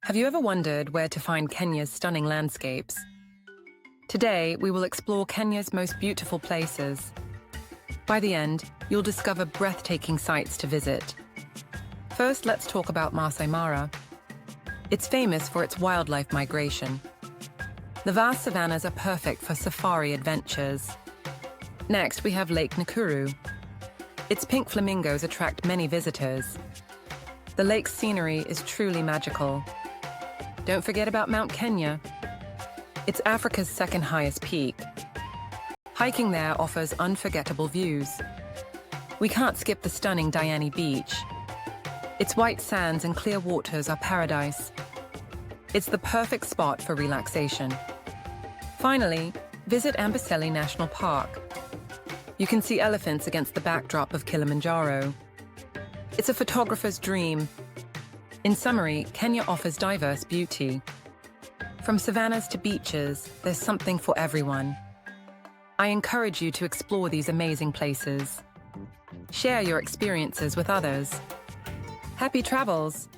Have you ever wondered where to find Kenya's stunning landscapes? Today, we will explore Kenya's most beautiful places. By the end, you'll discover breathtaking sights to visit. First, let's talk about Masai Mara. It's famous for its wildlife migration. The vast savannas are perfect for safari adventures. Next, we have Lake Nakuru. Its pink flamingos attract many visitors. The lake's scenery is truly magical. Don't forget about Mount Kenya. It's Africa's second highest peak. Hiking there offers unforgettable views. We can't skip the stunning Diani Beach. Its white sands and clear waters are paradise. It's the perfect spot for relaxation. Finally, visit Amboseli National Park. You can see elephants against the backdrop of Kilimanjaro. It's a photographer's dream. In summary, Kenya offers diverse beauty. From savannas to beaches, there's something for everyone. I encourage you to explore these amazing places. Share your experiences with others. Happy travels!